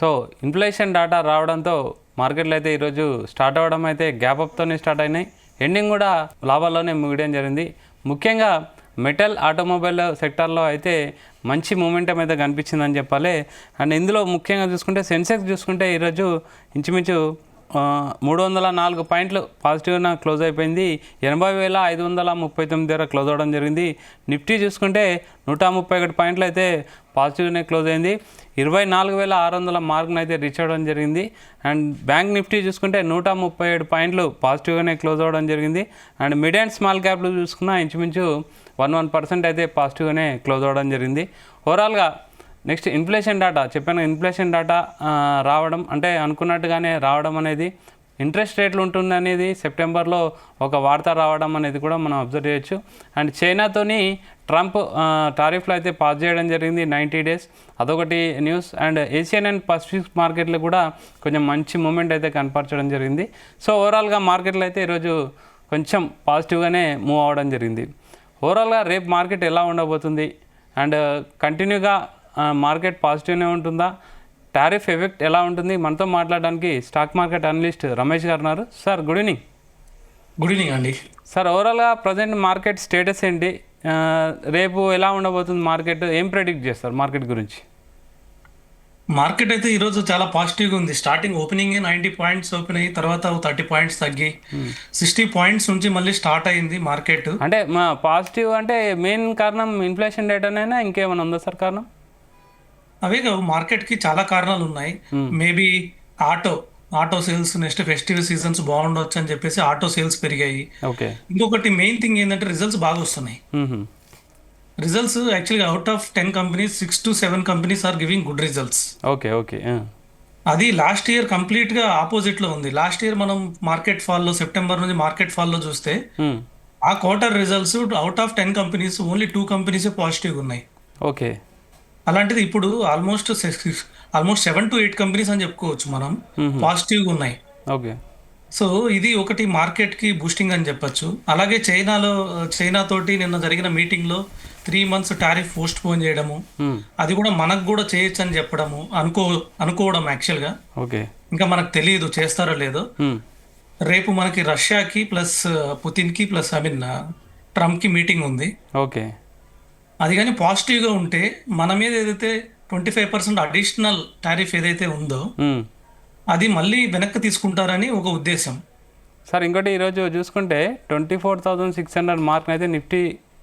So inflation data రావడంతో మార్కెట్లు అయితే ఈరోజు స్టార్ట్ అవ్వడం అయితే గ్యాప్ అప్తోనే స్టార్ట్ అయినాయి. ఎండింగ్ కూడా లాభాల్లోనే ముగియడం జరిగింది. ముఖ్యంగా మెటల్ ఆటోమొబైల్ సెక్టార్లో అయితే మంచి మూమెంటం అయితే కనిపించిందని చెప్పాలి. అండ్ ఇందులో ముఖ్యంగా చూసుకుంటే సెన్సెక్స్ చూసుకుంటే ఈరోజు ఇంచుమించు 304 పాయింట్లు పాజిటివ్గా క్లోజ్ అయిపోయింది. 80,539 దగ్గర క్లోజ్ అవ్వడం జరిగింది. నిఫ్టీ చూసుకుంటే 131 పాయింట్లు అయితే పాజిటివ్గానే క్లోజ్ అయింది. 24,600 మార్క్ను అయితే రీచ్ అవ్వడం జరిగింది. అండ్ బ్యాంక్ నిఫ్టీ చూసుకుంటే 137 పాయింట్లు పాజిటివ్గానే క్లోజ్ అవ్వడం జరిగింది. అండ్ మిడ్ అండ్ స్మాల్ క్యాప్లు చూసుకున్న ఇంచుమించు 1% అయితే పాజిటివ్గానే క్లోజ్ అవ్వడం జరిగింది. ఓవరాల్గా నెక్స్ట్ ఇన్ఫ్లేషన్ డాటా చెప్పాను. ఇన్ఫ్లేషన్ డాటా రావడం అంటే అనుకున్నట్టుగానే రావడం అనేది, ఇంట్రెస్ట్ రేట్లు ఉంటుంది అనేది సెప్టెంబర్లో ఒక వార్త రావడం అనేది కూడా మనం అబ్జర్వ్ చేయొచ్చు. అండ్ చైనాతోని ట్రంప్ టారిఫ్లు అయితే పాస్ చేయడం జరిగింది 90 డేస్, అదొకటి news. And Asian and Pacific మార్కెట్లు కూడా కొంచెం మంచి మూమెంట్ అయితే కనపరచడం జరిగింది. సో ఓవరాల్గా మార్కెట్లు అయితే ఈరోజు కొంచెం పాజిటివ్గానే మూవ్ అవ్వడం జరిగింది. ఓవరాల్గా రేపు మార్కెట్ ఎలా ఉండబోతుంది అండ్ కంటిన్యూగా మార్కెట్ పాజిటివ్నే ఉంటుందా, టారిఫ్ ఎఫెక్ట్ ఎలా ఉంటుంది, మనతో మాట్లాడడానికి స్టాక్ మార్కెట్ అనలిస్ట్ రమేష్ గారు ఉన్నారు. Sir good evening. Good evening అండి. సార్ ఓవరాల్గా ప్రజెంట్ మార్కెట్ స్టేటస్ ఏంటి, రేపు ఎలా ఉండబోతుంది మార్కెట్, ఏం ప్రెడిక్ట్ చేస్తారు మార్కెట్ గురించి? మార్కెట్ అయితే ఈరోజు చాలా పాజిటివ్గా ఉంది. స్టార్టింగ్ ఓపెనింగ్ 90 పాయింట్స్ ఓపెన్ అయ్యి తర్వాత 30 పాయింట్స్ తగ్గి 60 పాయింట్స్ నుంచి మళ్ళీ స్టార్ట్ అయింది మార్కెట్. అంటే మా పాజిటివ్ అంటే మెయిన్ కారణం ఇన్ఫ్లేషన్ డేటానైనా ఇంకేమైనా ఉందా సార్ కారణం? అవే కావు, మార్కెట్కి చాలా కారణాలు ఉన్నాయి. Maybe auto sales next festival seasons బాగుండొచ్చు అని చెప్పేసి ఆటో సేల్స్ పెరిగాయి. ఓకే. ఇంకొకటి మెయిన్ థింగ్ ఏంటంటే రిజల్ట్స్ బాగా వస్తున్నాయి. రిజల్ట్స్ యాక్చువల్గా out of 10 companies 6 to 7 companies are giving good results. Okay okay. అది లాస్ట్ ఇయర్ కంప్లీట్గా ఆపోజిట్లో ఉంది. లాస్ట్ ఇయర్ మనం మార్కెట్ ఫాల్లో సెప్టెంబర్ నుంచి మార్కెట్ ఫాల్లో చూస్తే ఆ quarter results out of 10 companies only 2 కంపెనీసే పాజిటివ్గా ఉన్నాయి. ఓకే. అలాంటిది ఇప్పుడు ఆల్మోస్ట్ 7 to 8 కంపెనీస్ అని చెప్పుకోవచ్చు మనం పాజిటివ్గా ఉన్నాయి. ఓకే. సో ఇది ఒకటి మార్కెట్కి బూస్టింగ్ అని చెప్పొచ్చు. అలాగే చైనా తోటి నిన్న జరిగిన మీటింగ్లో 3 months టారిఫ్ పోస్ట్ పోన్ చేయడము, అది కూడా మనకు కూడా చేయొచ్చు అని చెప్పడము అనుకోవడం యాక్చువల్గా. ఓకే. ఇంకా మనకు తెలియదు చేస్తారో లేదో. రేపు మనకి రష్యాకి ప్లస్ పుతిన్కి ప్లస్ ట్రంప్కి మీటింగ్ ఉంది. ఓకే. అది కానీ పాజిటివ్గా ఉంటే మన మీద ఏదైతే 25% అడిషనల్ టారిఫ్ ఏదైతే ఉందో అది మళ్ళీ వెనక్కి తీసుకుంటారని ఒక ఉద్దేశం. సార్ ఇంకోటి ఈరోజు చూసుకుంటే 24,600 మార్క్ అయితే నిఫ్టీ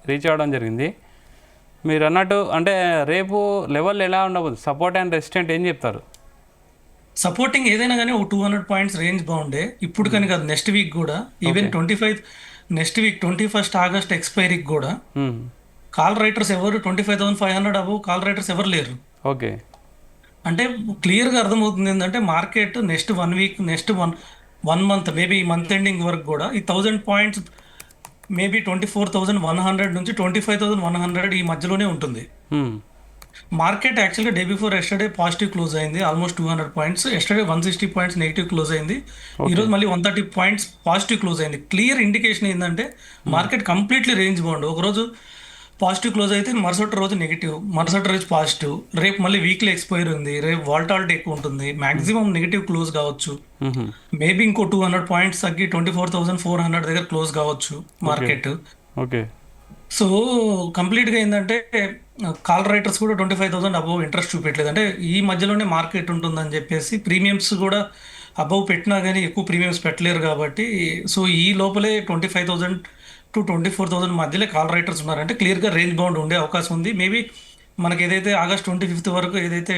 రీచ్ అవ్వడం జరిగింది. మీరు అన్నట్టు అంటే రేపు లెవెల్ ఎలా ఉండబోదు, సపోర్ట్ అండ్ రెసిస్టెంట్ ఏం చెప్తారు? సపోర్టింగ్ ఏదైనా కానీ ఒక 200 పాయింట్స్ రేంజ్ బాగుండే ఇప్పుడు కానీ కాదు, నెక్స్ట్ వీక్ కూడా ఈవెన్ 25 నెక్స్ట్ వీక్ 21 ఆగస్ట్ ఎక్స్పైరీకి కూడా కాల్ రైటర్స్ ఎవరు 25,500 అబవ్ కాల్ రైటర్స్ ఎవరు లేరు. ఓకే. అంటే క్లియర్గా అర్థమవుతుంది ఏంటంటే market next 1 week next one month maybe month ending వరకు కూడా ఈ 1000 పాయింట్స్ మేబీ 24,100 నుంచి 25,100 ఈ మధ్యలోనే ఉంటుంది. మార్కెట్ యాక్చువల్గా day before yesterday positive close అయింది, almost 200 points. Yesterday 160 points negative close అయింది. ఈరోజు మళ్ళీ 130 పాయింట్స్ పాజిటివ్ క్లోజ్ అయింది. క్లియర్ ఇండికేషన్ ఏంటంటే మార్కెట్ కంప్లీట్లీ రేంజ్ బాగుండు. ఒకరోజు పాజిటివ్ క్లోజ్ అయితే మరుసటి రోజు నెగిటివ్, మరుసటి రోజు పాజిటివ్. రేపు మళ్ళీ వీక్లీ ఎక్స్పైర్ ఉంది, రేపు వాల్టాలిటీ ఎక్కువ ఉంటుంది, మాక్సిమం నెగిటివ్ క్లోజ్ కావచ్చు. మేబీ ఇంకో 200 పాయింట్స్ తగ్గి 24,400 దగ్గర క్లోజ్ కావచ్చు మార్కెట్. ఓకే. సో కంప్లీట్గా ఏంటంటే కాల్ రైటర్స్ కూడా 25,000 అబవ్ ఇంట్రెస్ట్ చూపెట్టలేదు. అంటే ఈ మధ్యలోనే మార్కెట్ ఉంటుందని చెప్పేసి ప్రీమియమ్స్ కూడా అబవ్ పెట్టినా కానీ ఎక్కువ ప్రీమియమ్స్ పెట్టలేరు కాబట్టి, సో ఈ లోపలే 25,000 to 24,000 మధ్యలో కాల్ రైటర్స్ ఉన్నారంటే క్లియర్గా రేంజ్ బౌండ్ ఉండే అవకాశం ఉంది. మేబీ మనకి ఏదైతే ఆగస్ట్ 25th వరకు ఏదైతే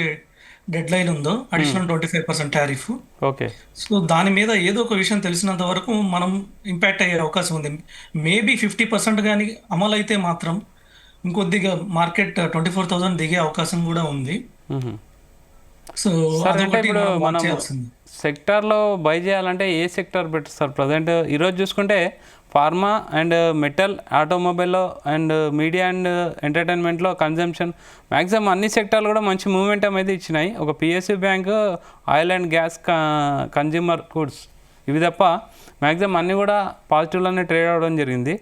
డెడ్ లైన్ ఉందో అడిషనల్ 25% టారిఫ్. ఓకే. సో దాని మీద ఏదో ఒక విషయం తెలిసినంత వరకు మనం ఇంపాక్ట్ అయ్యే అవకాశం ఉంది. మేబీ 50% కానీ అమలు అయితే మాత్రం ఇంకొద్దిగా మార్కెట్ 24,000 దిగే అవకాశం కూడా ఉంది. సో ఇప్పుడు మనం సెక్టార్లో బై చేయాలంటే ఏ సెక్టార్ బెటర్ సార్ ప్రజెంట్? ఈరోజు చూసుకుంటే ఫార్మా అండ్ మెటల్, ఆటోమొబైల్లో అండ్ మీడియా అండ్ ఎంటర్టైన్మెంట్లో కన్జంప్షన్ మ్యాక్సిమం అన్ని సెక్టార్లు కూడా మంచి మూమెంటం అయితే ఇచ్చినాయి. ఒక PSU bank, oil and gas, consumer goods, ఇవి తప్ప మ్యాక్సిమం అన్నీ కూడా పాజిటివ్లోనే ట్రేడ్ అవ్వడం జరిగింది.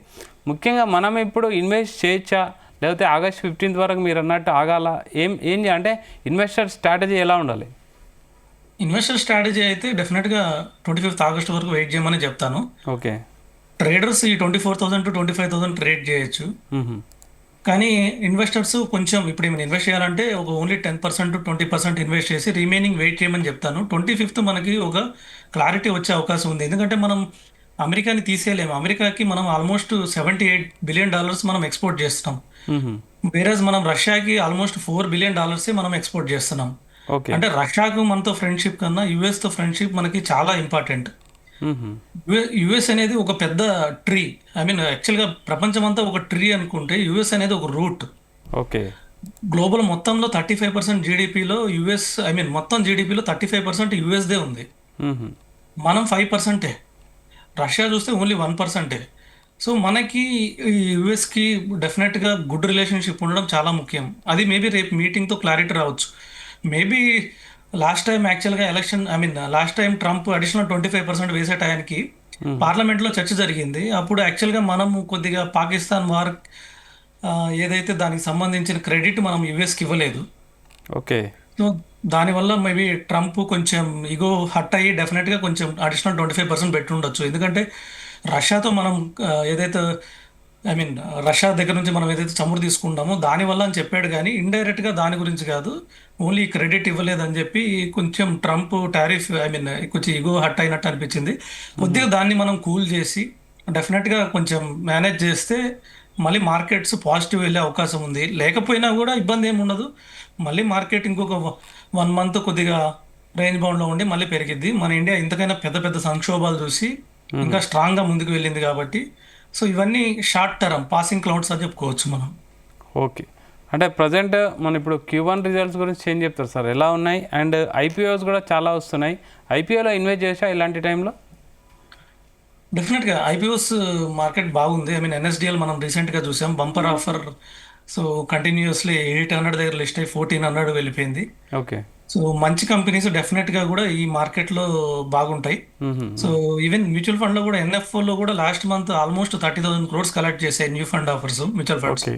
ముఖ్యంగా మనం ఇప్పుడు ఇన్వెస్ట్ చేయొచ్చా లేకపోతే ఆగస్ట్ 15th వరకు మీరు అన్నట్టు ఆగాల, ఏం అంటే ఇన్వెస్టర్ స్ట్రాటజీ ఎలా ఉండాలి? ఇన్వెస్టర్ స్ట్రాటజీ అయితే డెఫినెట్గా 25th ఆగస్ట్ వరకు వెయిట్ చేయమని చెప్తాను. ఓకే. ట్రేడర్స్ ఈ 24,000 టు 25,000 ట్రేడ్ చేయొచ్చు. హుహు. కానీ ఇన్వెస్టర్స్ కొంచెం ఇప్పుడు ఏమైనా ఇన్వెస్ట్ చేయాలంటే ఒక ఓన్లీ 10% టు 20% ఇన్వెస్ట్ చేసి రిమైనింగ్ వెయిట్ చేయమని చెప్తాను. 25th మనకి ఒక క్లారిటీ వచ్చే అవకాశం ఉంది. ఎందుకంటే మనం అమెరికాని తీసేయలేము. అమెరికాకి మనం ఆల్మోస్ట్ $78 బిలియన్ మనం ఎక్స్పోర్ట్ చేస్తున్నాం. హుహు. వేరేజ్ మనం రష్యాకి ఆల్మోస్ట్ $4 బిలియన్ మనం ఎక్స్పోర్ట్ చేస్తున్నాం. ఓకే. అంటే రష్యాకు మనతో ఫ్రెండ్షిప్ కన్నా యుఎస్తో ఫ్రెండ్షిప్ మనకి చాలా ఇంపార్టెంట్. హుహు. యుఎస్ అనేది ఒక పెద్ద ట్రీ. ఐ మీన్ యాక్చువల్గా ప్రపంచమంతా ఒక ట్రీ అనుకుంటే యుఎస్ అనేది ఒక రూట్. ఓకే. గ్లోబల్ మొత్తంలో 35% జీడిపిలో యుఎస్, ఐ మీన్ మొత్తం జీడిపిలో 35% యుఎస్దే ఉంది. హుహు. మనం 5%. రష్యా చూస్తే ఓన్లీ 1%. సో మనకి ఈ యుఎస్కి డెఫినెట్గా గుడ్ రిలేషన్షిప్ ఉండడం చాలా ముఖ్యం. అది మేబీ రేపు మీటింగ్తో క్లారిటీ రావచ్చు. మేబీ లాస్ట్ టైం యాక్చువల్గా election, I mean last time Trump additional 25% వేసే టయానికి పార్లమెంట్లో చర్చ జరిగింది. అప్పుడు యాక్చువల్గా మనం కొద్దిగా పాకిస్తాన్ వార్ ఏదైతే దానికి సంబంధించిన క్రెడిట్ మనం యుఎస్కి ఇవ్వలేదు. ఓకే. సో దానివల్ల మేబీ ట్రంప్ కొంచెం ఇగో హట్ అయ్యి డెఫినెట్గా కొంచెం అడిషనల్ 25% పెట్టి ఉండొచ్చు. ఎందుకంటే రష్యాతో మనం ఏదైతే, ఐ మీన్ రష్యా దగ్గర నుంచి మనం ఏదైతే చమురు తీసుకుంటామో దానివల్ల అని చెప్పాడు, కానీ ఇండైరెక్ట్గా దాని గురించి కాదు, ఓన్లీ క్రెడిట్ ఇవ్వలేదని చెప్పి కొంచెం ట్రంప్ టారిఫ్, ఐ మీన్ కొంచెం ఇగో హట్ అయినట్టు అనిపించింది. కొద్దిగా దాన్ని మనం కూల్ చేసి డెఫినెట్గా కొంచెం మేనేజ్ చేస్తే మళ్ళీ మార్కెట్స్ పాజిటివ్ వెళ్ళే అవకాశం ఉంది. లేకపోయినా కూడా ఇబ్బంది ఏమి ఉండదు. మళ్ళీ మార్కెట్ ఇంకొక 1 month కొద్దిగా రేంజ్ బౌండ్లో ఉండి మళ్ళీ పెరిగిద్ది. మన ఇండియా ఇంతకైనా పెద్ద పెద్ద సంక్షోభాలు చూసి ఇంకా స్ట్రాంగ్గా ముందుకు వెళ్ళింది కాబట్టి, సో ఇవన్నీ షార్ట్ టర్మ్ పాసింగ్ క్లౌడ్స్ అని చెప్పుకోవచ్చు మనం. ఓకే. అంటే ప్రజెంట్ మనం ఇప్పుడు Q1 రిజల్ట్స్ గురించి ఏం చెప్తారు సార్, ఎలా ఉన్నాయి? అండ్ ఐపీఓస్ కూడా చాలా వస్తున్నాయి. ఐపీఓలో ఇన్వెస్ట్ చేసా ఇలాంటి టైంలో? డెఫినెట్గా ఐపీఓస్ మార్కెట్ బాగుంది. ఐ మీన్ ఎన్ఎస్డిఎల్ మనం రీసెంట్గా చూసాం, బంపర్ ఆఫర్. సో కంటిన్యూస్లీ 800 దగ్గర లిస్ట్ అయ్యి 1400 వెళ్ళిపోయింది. ఓకే. సో మంచి కంపెనీస్ డెఫినెట్గా కూడా ఈ మార్కెట్లో బాగుంటాయి. మ్మ్. సో ఈవెన్ మ్యూచువల్ ఫండ్లో కూడా ఎన్ఎఫ్ఓలో కూడా last month almost 30,000 crores collect చేశాయి new fund offers mutual funds. Okay.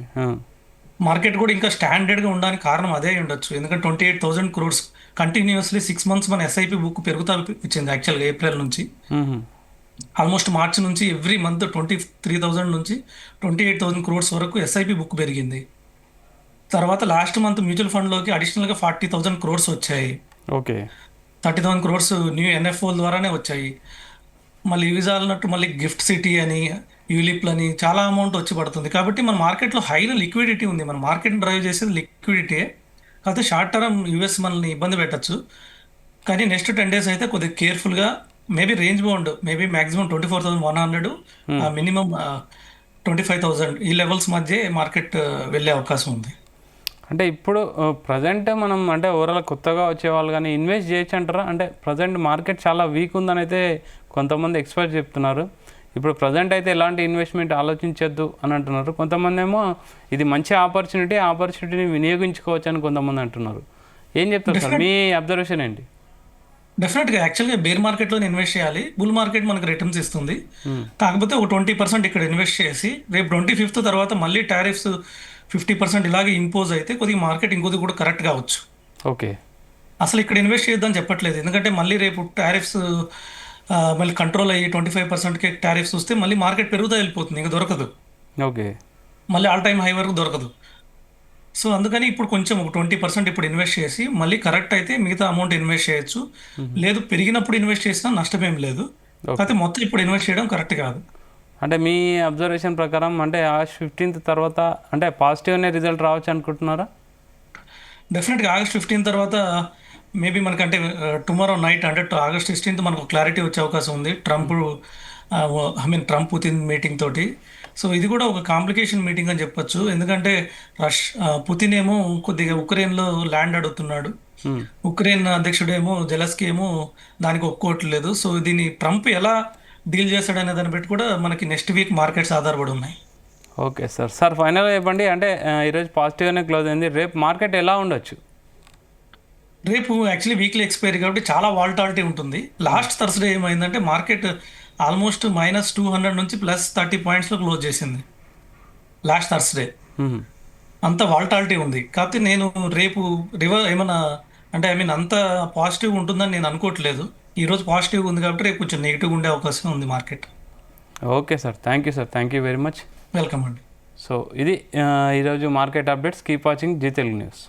Market కూడా ఇంకా స్టాండర్డ్గా ఉండడానికి కారణం అదే అయి ఉండొచ్చు. ఎందుకంటే 28,000 crores కంటిన్యూస్లీ 6 months మన ఎస్ఐపి బుక్ పెరుగుతా వచ్చింది యాక్చువల్గా ఏప్రిల్ నుంచి. మ్మ్. ఆల్మోస్ట్ మార్చి నుంచి ఎవ్రీ మంత్ 23,000 నుంచి 28,000 crores వరకు ఎస్ఐపి బుక్ పెరిగింది. తర్వాత లాస్ట్ మంత్ మ్యూచువల్ ఫండ్లోకి అడిషనల్గా 40,000 crores వచ్చాయి. ఓకే. 30,000 crores న్యూ ఎన్ఎఫ్ఓల ద్వారానే వచ్చాయి. మళ్ళీ యూజ్ అన్నట్టు మళ్ళీ గిఫ్ట్ సిటీ అని, యూలిప్లు అని చాలా అమౌంట్ వచ్చి పడుతుంది. కాబట్టి మన మార్కెట్లో హైలో లిక్విడిటీ ఉంది. మన మార్కెట్ని డ్రైవ్ చేసేది లిక్విడిటీ. కాకపోతే షార్ట్ టర్మ్ యూఎస్ మనల్ని ఇబ్బంది పెట్టచ్చు. కానీ నెక్స్ట్ 10 days అయితే కొద్దిగా కేర్ఫుల్గా, maybe range bound, maybe maximum 24,100, minimum 25,000 ఈ లెవెల్స్ మధ్య మార్కెట్ వెళ్ళే అవకాశం ఉంది. అంటే ఇప్పుడు ప్రజెంట్ మనం అంటే ఓవరాల్ కొత్తగా వచ్చేవాళ్ళు కానీ ఇన్వెస్ట్ చేయొచ్చు అంటారా? అంటే ప్రజెంట్ మార్కెట్ చాలా వీక్ ఉందని అయితే కొంతమంది ఎక్స్పర్ట్ చెప్తున్నారు. ఇప్పుడు ప్రజెంట్ అయితే ఎలాంటి ఇన్వెస్ట్మెంట్ ఆలోచించొద్దు అని అంటున్నారు. కొంతమంది ఏమో ఇది మంచి ఆపర్చునిటీని వినియోగించుకోవచ్చు అని కొంతమంది అంటున్నారు. ఏం చెప్తారు సార్, మీ అబ్జర్వేషన్ ఏంటి? డెఫినెట్గా యాక్చువల్గా బేర్ మార్కెట్లోనే ఇన్వెస్ట్ చేయాలి. బుల్ మార్కెట్ మనకు రిటర్న్స్ ఇస్తుంది. కాకపోతే ఒక 20% ఇక్కడ ఇన్వెస్ట్ చేసి రేపు 25th తర్వాత మళ్ళీ టారిఫ్స్ 50% ఇలాగే ఇంపోజ్ అయితే కొద్దిగా మార్కెట్ ఇంకొద్ది కూడా కరెక్ట్ కావచ్చు. ఓకే. అసలు ఇక్కడ ఇన్వెస్ట్ చేద్దామని చెప్పట్లేదు. ఎందుకంటే మళ్ళీ రేపు టారిఫ్స్ మళ్ళీ కంట్రోల్ అయ్యి 25%కి టారిఫ్స్ వస్తే మళ్ళీ మార్కెట్ పెరుగుతూ వెళ్ళిపోతుంది, ఇంకా దొరకదు. ఓకే. మళ్ళీ ఆల్ టైమ్ హై వరకు దొరకదు. సో అందుకని ఇప్పుడు కొంచెం ఒక 20% ఇప్పుడు ఇన్వెస్ట్ చేసి మళ్ళీ కరెక్ట్ అయితే మిగతా అమౌంట్ ఇన్వెస్ట్ చేయొచ్చు. లేదు పెరిగినప్పుడు ఇన్వెస్ట్ చేసినా నష్టమేం లేదు. కాకపోతే మొత్తం ఇప్పుడు ఇన్వెస్ట్ చేయడం కరెక్ట్ కాదు. అంటే మీ అబ్జర్వేషన్ ప్రకారం అంటే ఆగస్ట్ 15th తర్వాత అంటే పాజిటివ్నే రిజల్ట్ రావచ్చు అనుకుంటున్నారా? డెఫినెట్గా ఆగస్ట్ 15 తర్వాత మేబీ మనకంటే టుమారో నైట్ అంటే ఆగస్ట్ 16th మనకు క్లారిటీ వచ్చే అవకాశం ఉంది. ట్రంప్ పుతిన్ మీటింగ్ తోటి. సో ఇది కూడా ఒక కాంప్లికేషన్ మీటింగ్ అని చెప్పొచ్చు. ఎందుకంటే పుతిన్ ఏమో కొద్దిగా ఉక్రెయిన్లో ల్యాండ్ అడుగుతున్నాడు. ఉక్రెయిన్ అధ్యక్షుడేమో జెలెన్స్కీ ఏమో దానికి ఒప్పుకోవట్లేదు. సో దీన్ని ట్రంప్ ఎలా డీల్ చేస్తాడనే దాన్ని బట్టి కూడా మనకి నెక్స్ట్ వీక్ మార్కెట్స్ ఆధారపడి ఉన్నాయి. ఓకే సార్ ఫైనల్గా చెప్పండి. అంటే ఈరోజు పాజిటివ్గానే క్లోజ్ అయింది. రేపు మార్కెట్ ఎలా ఉండొచ్చు? రేపు యాక్చువల్లీ వీక్లీ ఎక్స్పైరీ కాబట్టి చాలా వాల్టాలిటీ ఉంటుంది. లాస్ట్ థర్స్డే ఏమైందంటే మార్కెట్ ఆల్మోస్ట్ -200 నుంచి +30 pointsలో క్లోజ్ చేసింది లాస్ట్ థర్స్డే. అంత వాల్టాలిటీ ఉంది. కాకపోతే నేను రేపు ఏమైనా అంటే ఐ మీన్ అంత పాజిటివ్ ఉంటుందని నేను అనుకోవట్లేదు. ఈరోజు పాజిటివ్ ఉంది కాబట్టి రేపు కొంచెం నెగిటివ్ ఉండే అవకాశం ఉంది market. Okay sir, thank you sir, thank you very much. Welcome అండి. సో ఇది ఈరోజు market updates. Keep watching Zee Telugu news.